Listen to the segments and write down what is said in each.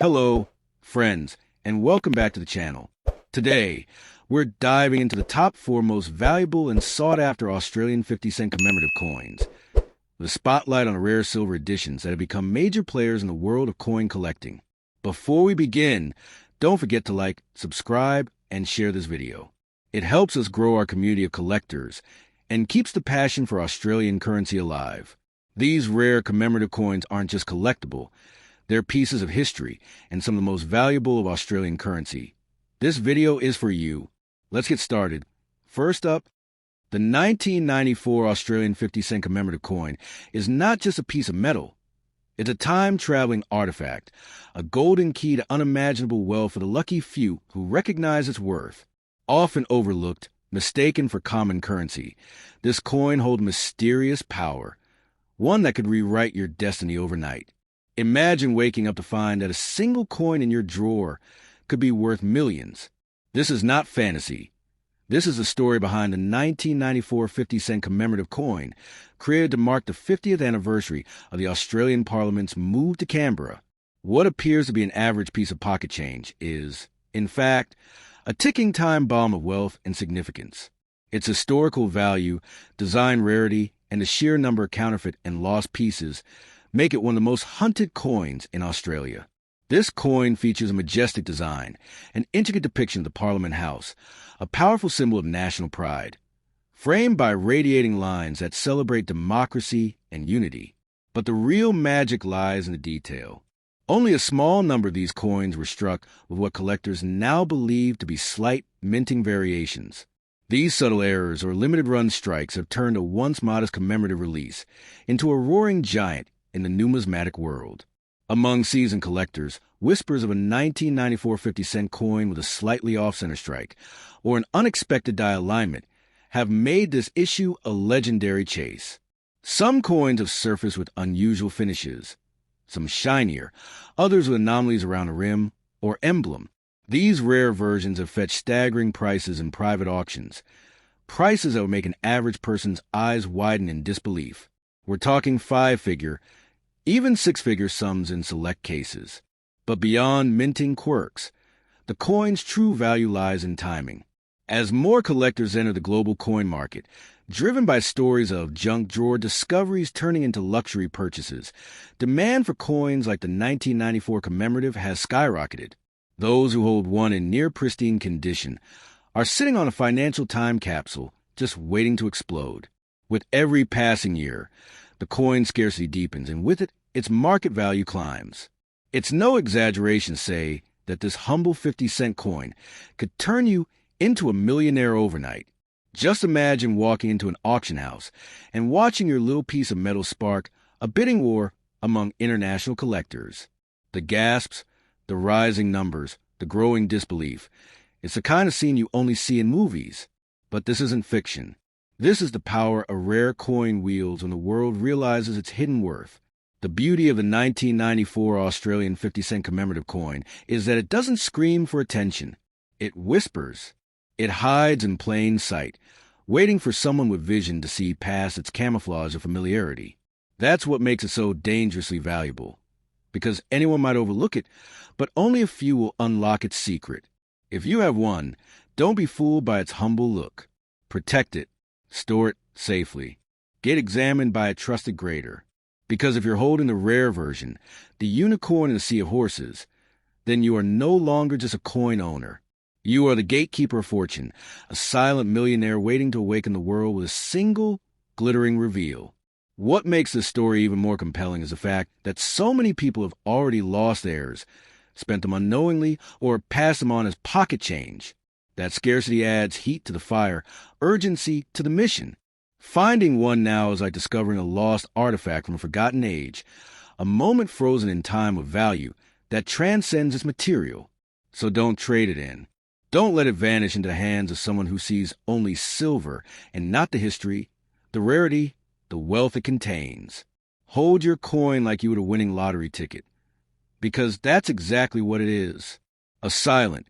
Hello, friends, and welcome back to the channel. Today, we're diving into the top 4 most valuable and sought-after Australian 50-cent commemorative coins, with a spotlight on rare silver editions that have become major players in the world of coin collecting. Before we begin, don't forget to like, subscribe, and share this video. It helps us grow our community of collectors and keeps the passion for Australian currency alive. These rare commemorative coins aren't just collectible, they're pieces of history and some of the most valuable of Australian currency. This video is for you. Let's get started. First up, the 1994 Australian 50-cent commemorative coin is not just a piece of metal. It's a time-traveling artifact, a golden key to unimaginable wealth for the lucky few who recognize its worth. Often overlooked, mistaken for common currency, this coin holds mysterious power, one that could rewrite your destiny overnight. Imagine waking up to find that a single coin in your drawer could be worth millions. This is not fantasy. This is the story behind the 1994 50-cent commemorative coin, created to mark the 50th anniversary of the Australian Parliament's move to Canberra. What appears to be an average piece of pocket change is, in fact, a ticking time bomb of wealth and significance. Its historical value, design rarity, and the sheer number of counterfeit and lost pieces make it one of the most hunted coins in Australia. This coin features a majestic design, an intricate depiction of the Parliament House, a powerful symbol of national pride, framed by radiating lines that celebrate democracy and unity. But the real magic lies in the detail. Only a small number of these coins were struck with what collectors now believe to be slight minting variations. These subtle errors or limited-run strikes have turned a once modest commemorative release into a roaring giant in the numismatic world. Among seasoned collectors, whispers of a 1994 50-cent coin with a slightly off-center strike or an unexpected die alignment have made this issue a legendary chase. Some coins have surfaced with unusual finishes, some shinier, others with anomalies around a rim or emblem. These rare versions have fetched staggering prices in private auctions, prices that would make an average person's eyes widen in disbelief. We're talking 5-figure, even 6-figure sums in select cases. But beyond minting quirks, the coin's true value lies in timing. As more collectors enter the global coin market, driven by stories of junk drawer discoveries turning into luxury purchases, demand for coins like the 1994 commemorative has skyrocketed. Those who hold one in near pristine condition are sitting on a financial time capsule just waiting to explode. With every passing year, the coin scarcity deepens, and with it, its market value climbs. It's no exaggeration to say that this humble 50-cent coin could turn you into a millionaire overnight. Just imagine walking into an auction house and watching your little piece of metal spark a bidding war among international collectors. The gasps, the rising numbers, the growing disbelief. It's the kind of scene you only see in movies. But this isn't fiction. This is the power a rare coin wields when the world realizes its hidden worth. The beauty of the 1994 Australian 50-cent commemorative coin is that it doesn't scream for attention. It whispers. It hides in plain sight, waiting for someone with vision to see past its camouflage of familiarity. That's what makes it so dangerously valuable. Because anyone might overlook it, but only a few will unlock its secret. If you have one, don't be fooled by its humble look. Protect it. Store it safely. Get examined by a trusted grader. Because if you're holding the rare version, the unicorn in the sea of horses, then you are no longer just a coin owner. You are the gatekeeper of fortune, a silent millionaire waiting to awaken the world with a single glittering reveal. What makes this story even more compelling is the fact that so many people have already lost theirs, spent them unknowingly, or passed them on as pocket change. That scarcity adds heat to the fire, urgency to the mission. Finding one now is like discovering a lost artifact from a forgotten age, a moment frozen in time with value that transcends its material. So don't trade it in. Don't let it vanish into the hands of someone who sees only silver and not the history, the rarity, the wealth it contains. Hold your coin like you would a winning lottery ticket, because that's exactly what it is. A silent,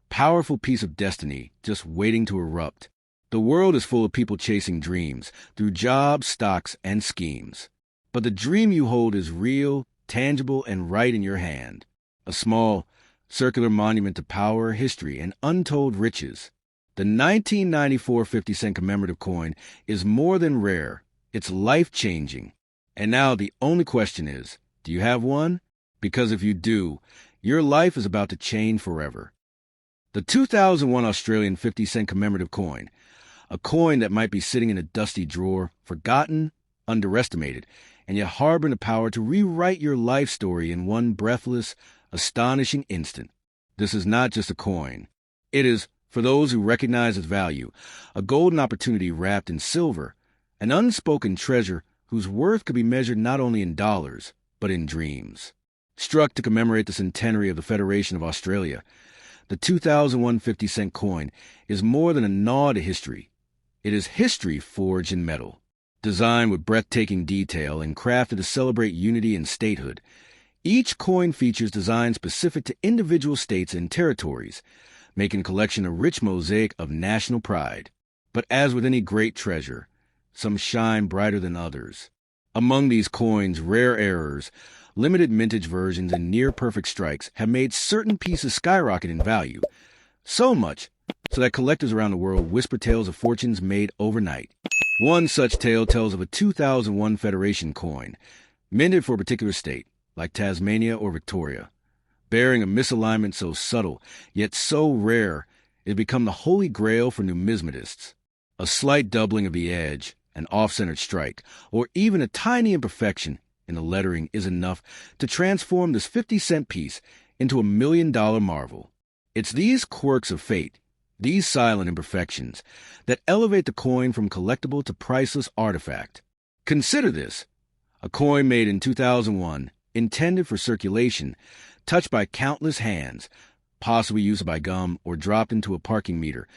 powerful piece of destiny just waiting to erupt. The world is full of people chasing dreams through jobs, stocks, and schemes. But the dream you hold is real, tangible, and right in your hand. a small, circular monument to power, history, and untold riches. The 1994 50-cent commemorative coin is more than rare. It's life-changing. And now the only question is, do you have one? Because if you do, your life is about to change forever. The 2001 Australian 50-cent commemorative coin, a coin that might be sitting in a dusty drawer, forgotten, underestimated, and yet harboring the power to rewrite your life story in one breathless, astonishing instant. This is not just a coin. It is, for those who recognize its value, a golden opportunity wrapped in silver, an unspoken treasure whose worth could be measured not only in dollars, but in dreams. Struck to commemorate the centenary of the Federation of Australia, the 2001 50-cent coin is more than a nod to history. It is history forged in metal. Designed with breathtaking detail and crafted to celebrate unity and statehood, each coin features designs specific to individual states and territories, making the collection a rich mosaic of national pride. But as with any great treasure, some shine brighter than others. Among these coins, rare errors, limited mintage versions, and near-perfect strikes have made certain pieces skyrocket in value, so much so that collectors around the world whisper tales of fortunes made overnight. One such tale tells of a 2001 Federation coin, minted for a particular state, like Tasmania or Victoria, bearing a misalignment so subtle, yet so rare, it had become the holy grail for numismatists. A slight doubling of the edge, an off-centered strike, or even a tiny imperfection in the lettering is enough to transform this 50-cent piece into a $1 million marvel. It's these quirks of fate, these silent imperfections, that elevate the coin from collectible to priceless artifact. Consider this: a coin made in 2001, intended for circulation, touched by countless hands, possibly used by gum or dropped into a parking meter,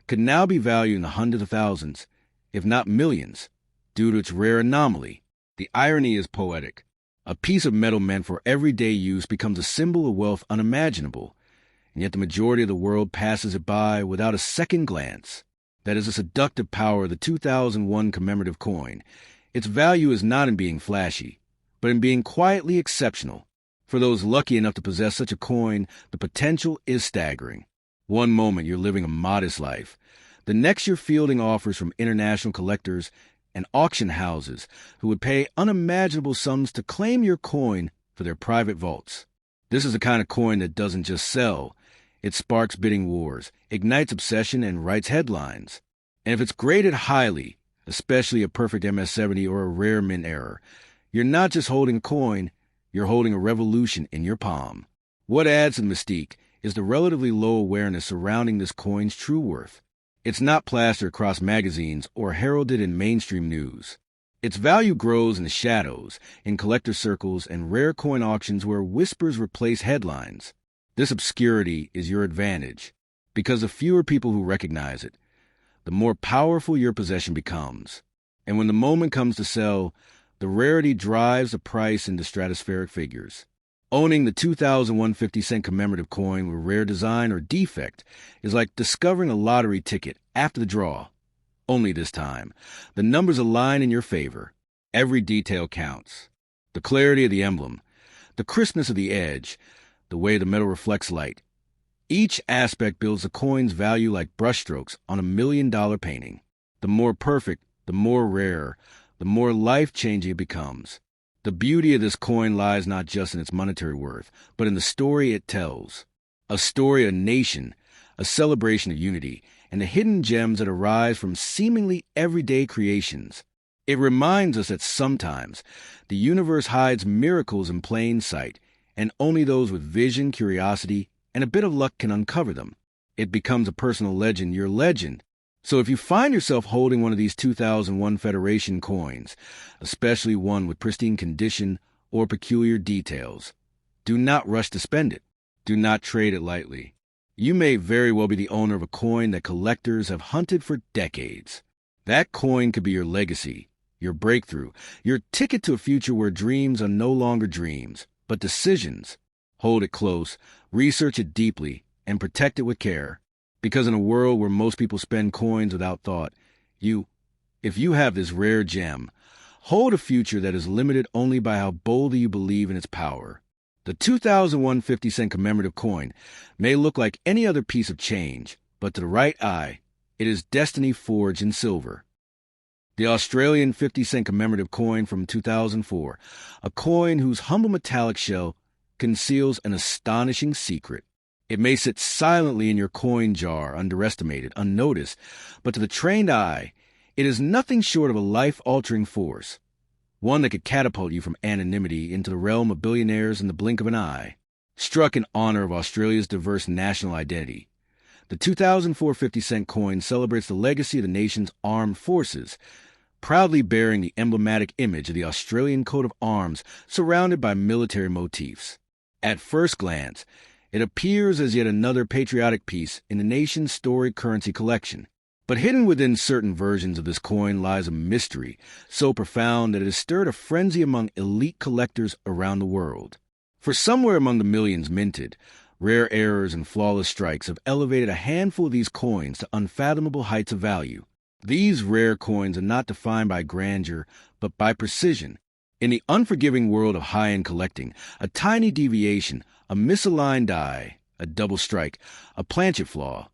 could now be valued in the hundreds of thousands, if not millions, due to its rare anomaly. The irony is poetic. A piece of metal meant for everyday use becomes a symbol of wealth unimaginable, and yet the majority of the world passes it by without a second glance. That is the seductive power of the 2001 commemorative coin. Its value is not in being flashy, but in being quietly exceptional. For those lucky enough to possess such a coin, the potential is staggering. One moment you're living a modest life. The next you're fielding offers from international collectors and auction houses who would pay unimaginable sums to claim your coin for their private vaults. This is the kind of coin that doesn't just sell. It sparks bidding wars, ignites obsession, and writes headlines. And if it's graded highly, especially a perfect MS-70 or a rare mint error, you're not just holding a coin, you're holding a revolution in your palm. What adds to the mystique is the relatively low awareness surrounding this coin's true worth. It's not plastered across magazines or heralded in mainstream news. Its value grows in the shadows, in collector circles and rare coin auctions where whispers replace headlines. This obscurity is your advantage, because the fewer people who recognize it, the more powerful your possession becomes. And when the moment comes to sell, the rarity drives the price into stratospheric figures. Owning the 2001 50-cent commemorative coin with rare design or defect is like discovering a lottery ticket after the draw. Only this time, the numbers align in your favor. Every detail counts. The clarity of the emblem, the crispness of the edge, the way the metal reflects light. Each aspect builds the coin's value like brushstrokes on a $1 million painting. The more perfect, the more rare, the more life-changing it becomes. The beauty of this coin lies not just in its monetary worth, but in the story it tells. A story of a nation, a celebration of unity, and the hidden gems that arise from seemingly everyday creations. It reminds us that sometimes the universe hides miracles in plain sight, and only those with vision, curiosity, and a bit of luck can uncover them. It becomes a personal legend, your legend. So if you find yourself holding one of these 2001 Federation coins, especially one with pristine condition or peculiar details, do not rush to spend it. Do not trade it lightly. You may very well be the owner of a coin that collectors have hunted for decades. That coin could be your legacy, your breakthrough, your ticket to a future where dreams are no longer dreams, but decisions. Hold it close, research it deeply, and protect it with care. Because in a world where most people spend coins without thought, if you have this rare gem, hold a future that is limited only by how boldly you believe in its power. The 2001 50-cent commemorative coin may look like any other piece of change, but to the right eye, it is destiny forged in silver. The Australian 50-cent commemorative coin from 2004, a coin whose humble metallic shell conceals an astonishing secret. It may sit silently in your coin jar, underestimated, unnoticed, but to the trained eye, it is nothing short of a life-altering force, one that could catapult you from anonymity into the realm of billionaires in the blink of an eye. Struck in honor of Australia's diverse national identity, the 2004 50-cent coin celebrates the legacy of the nation's armed forces, proudly bearing the emblematic image of the Australian coat of arms surrounded by military motifs. At first glance, it appears as yet another patriotic piece in the nation's storied currency collection. But hidden within certain versions of this coin lies a mystery so profound that it has stirred a frenzy among elite collectors around the world. For somewhere among the millions minted, rare errors and flawless strikes have elevated a handful of these coins to unfathomable heights of value. These rare coins are not defined by grandeur, but by precision. In the unforgiving world of high-end collecting, a tiny deviation, a misaligned die, a double strike, a planchet flaw,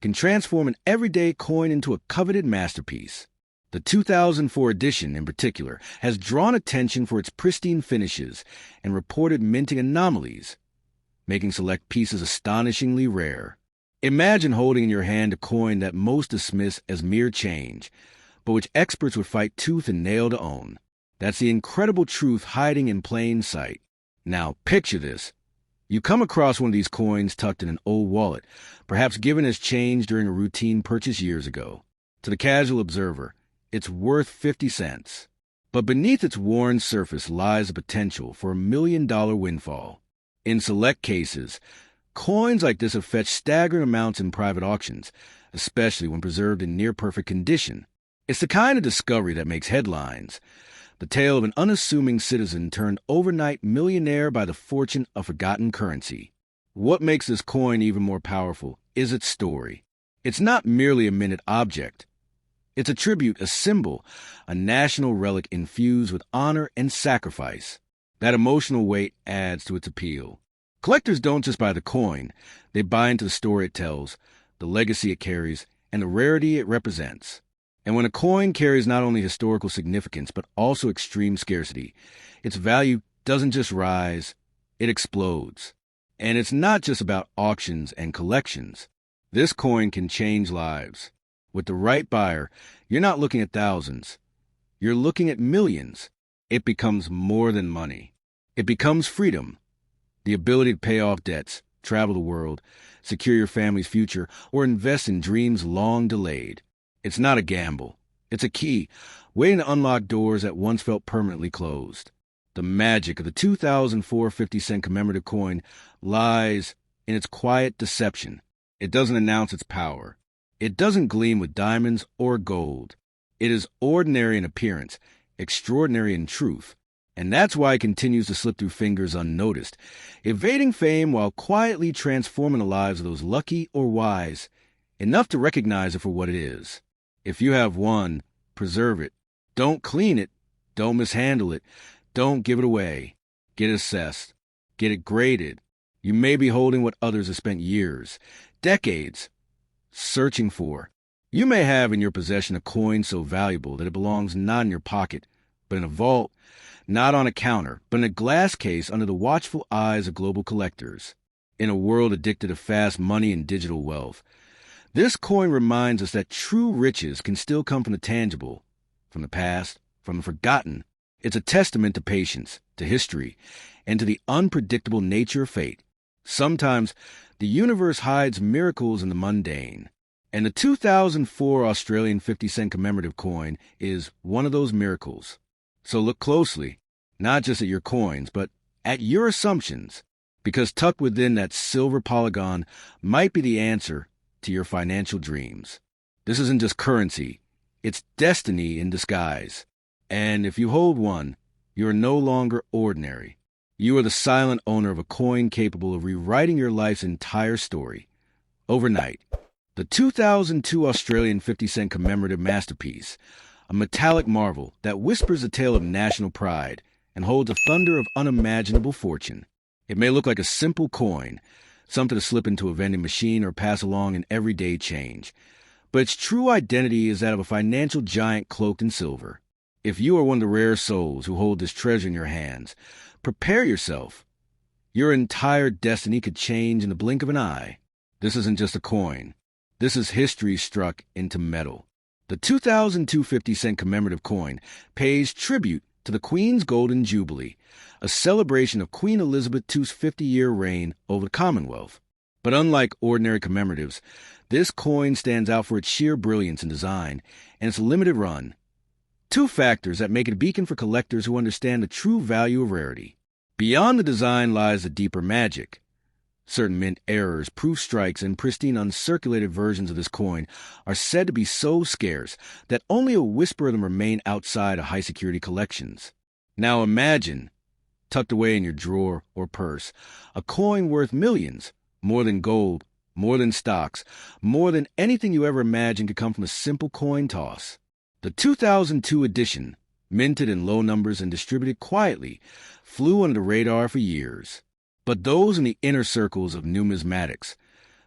can transform an everyday coin into a coveted masterpiece. The 2004 edition, in particular, has drawn attention for its pristine finishes and reported minting anomalies, making select pieces astonishingly rare. Imagine holding in your hand a coin that most dismiss as mere change, but which experts would fight tooth and nail to own. That's the incredible truth hiding in plain sight. Now, picture this. You come across one of these coins tucked in an old wallet, perhaps given as change during a routine purchase years ago. To the casual observer, it's worth 50 cents. But beneath its worn surface lies the potential for a $1 million windfall. In select cases, coins like this have fetched staggering amounts in private auctions, especially when preserved in near-perfect condition. It's the kind of discovery that makes headlines. The tale of an unassuming citizen turned overnight millionaire by the fortune of forgotten currency. What makes this coin even more powerful is its story. It's not merely a minted object. It's a tribute, a symbol, a national relic infused with honor and sacrifice. That emotional weight adds to its appeal. Collectors don't just buy the coin, they buy into the story it tells, the legacy it carries, and the rarity it represents. And when a coin carries not only historical significance, but also extreme scarcity, its value doesn't just rise, it explodes. And it's not just about auctions and collections. This coin can change lives. With the right buyer, you're not looking at thousands. You're looking at millions. It becomes more than money. It becomes freedom. The ability to pay off debts, travel the world, secure your family's future, or invest in dreams long delayed. It's not a gamble. It's a key, waiting to unlock doors that once felt permanently closed. The magic of the 2004 50-cent commemorative coin lies in its quiet deception. It doesn't announce its power. It doesn't gleam with diamonds or gold. It is ordinary in appearance, extraordinary in truth. And that's why it continues to slip through fingers unnoticed, evading fame while quietly transforming the lives of those lucky or wise, enough to recognize it for what it is. If you have one, preserve it. Don't clean it. Don't mishandle it. Don't give it away. Get it assessed. Get it graded. You may be holding what others have spent years, decades, searching for. You may have in your possession a coin so valuable that it belongs not in your pocket, but in a vault, not on a counter, but in a glass case under the watchful eyes of global collectors. In a world addicted to fast money and digital wealth, this coin reminds us that true riches can still come from the tangible, from the past, from the forgotten. It's a testament to patience, to history, and to the unpredictable nature of fate. Sometimes the universe hides miracles in the mundane, and the 2004 Australian 50-cent commemorative coin is one of those miracles. So look closely, not just at your coins, but at your assumptions, because tucked within that silver polygon might be the answer to your financial dreams. This isn't just currency, it's destiny in disguise. And if you hold one, you are no longer ordinary. You are the silent owner of a coin capable of rewriting your life's entire story. Overnight. The 2002 Australian 50-cent commemorative masterpiece, a metallic marvel that whispers a tale of national pride and holds a thunder of unimaginable fortune. It may look like a simple coin, something to slip into a vending machine or pass along in everyday change, but its true identity is that of a financial giant cloaked in silver. If you are one of the rare souls who hold this treasure in your hands, prepare yourself. Your entire destiny could change in the blink of an eye. This isn't just a coin. This is history struck into metal. The 2002 50-cent commemorative coin pays tribute to the Queen's Golden Jubilee, a celebration of Queen Elizabeth II's 50-year reign over the Commonwealth. But unlike ordinary commemoratives, this coin stands out for its sheer brilliance in design and its limited run. Two factors that make it a beacon for collectors who understand the true value of rarity. Beyond the design lies the deeper magic. Certain mint errors, proof strikes, and pristine uncirculated versions of this coin are said to be so scarce that only a whisper of them remain outside of high-security collections. Now imagine, tucked away in your drawer or purse, a coin worth millions, more than gold, more than stocks, more than anything you ever imagined could come from a simple coin toss. The 2002 edition, minted in low numbers and distributed quietly, flew under the radar for years. But those in the inner circles of numismatics,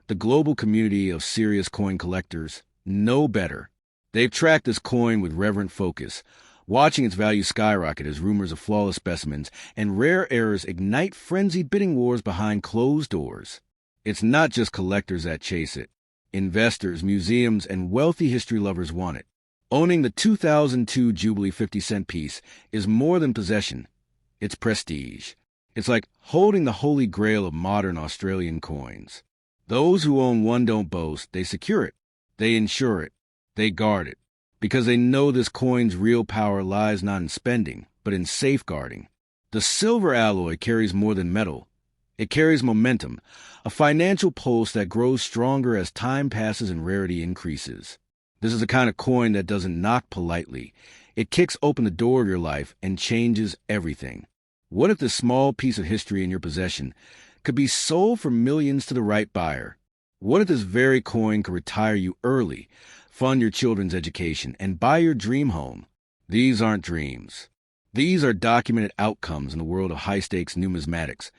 the global community of serious coin collectors, know better. They've tracked this coin with reverent focus, watching its value skyrocket as rumors of flawless specimens and rare errors ignite frenzied bidding wars behind closed doors. It's not just collectors that chase it. Investors, museums, and wealthy history lovers want it. Owning the 2002 Jubilee 50-cent piece is more than possession. It's prestige. It's like holding the holy grail of modern Australian coins. Those who own one don't boast, they secure it. They insure it. They guard it. Because they know this coin's real power lies not in spending, but in safeguarding. The silver alloy carries more than metal. It carries momentum, a financial pulse that grows stronger as time passes and rarity increases. This is the kind of coin that doesn't knock politely. It kicks open the door of your life and changes everything. What if this small piece of history in your possession could be sold for millions to the right buyer? What if this very coin could retire you early, fund your children's education, and buy your dream home? These aren't dreams. These are documented outcomes in the world of high-stakes numismatics,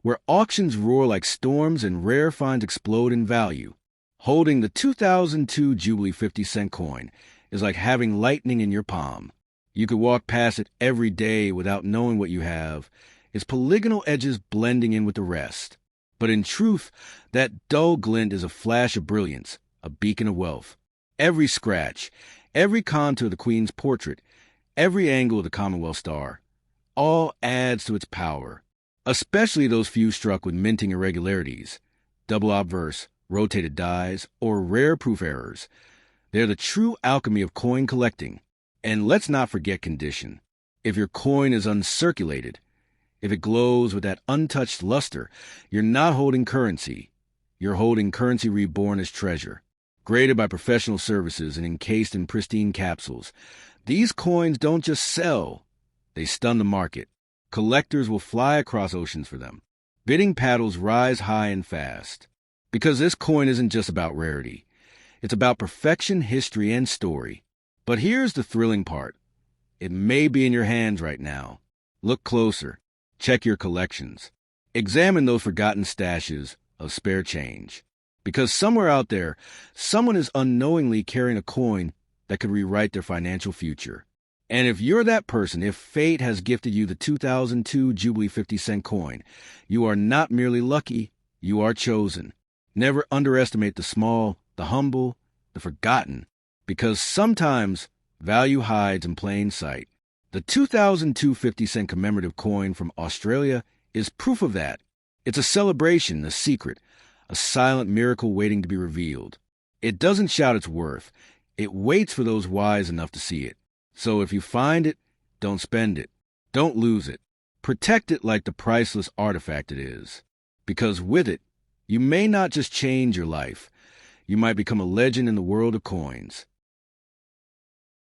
where auctions roar like storms and rare finds explode in value. Holding the 2002 Jubilee 50-cent coin is like having lightning in your palm. You could walk past it every day without knowing what you have, its polygonal edges blending in with the rest. But in truth, that dull glint is a flash of brilliance, a beacon of wealth. Every scratch, every contour of the Queen's portrait, every angle of the Commonwealth star, all adds to its power, especially those few struck with minting irregularities, double obverse, rotated dies, or rare proof errors. They're the true alchemy of coin collecting. And let's not forget condition. If your coin is uncirculated, if it glows with that untouched luster, you're not holding currency. You're holding currency reborn as treasure, graded by professional services and encased in pristine capsules. These coins don't just sell, they stun the market. Collectors will fly across oceans for them. Bidding paddles rise high and fast. Because this coin isn't just about rarity. It's about perfection, history, and story. But here's the thrilling part. It may be in your hands right now. Look closer. Check your collections. Examine those forgotten stashes of spare change. Because somewhere out there, someone is unknowingly carrying a coin that could rewrite their financial future. And if you're that person, if fate has gifted you the 2002 Jubilee 50-cent coin, you are not merely lucky, you are chosen. Never underestimate the small, the humble, the forgotten. Because sometimes value hides in plain sight. The 2002 50-cent commemorative coin from Australia is proof of that. It's a celebration, a secret, a silent miracle waiting to be revealed. It doesn't shout its worth. It waits for those wise enough to see it. So if you find it, don't spend it. Don't lose it. Protect it like the priceless artifact it is. Because with it, you may not just change your life. You might become a legend in the world of coins.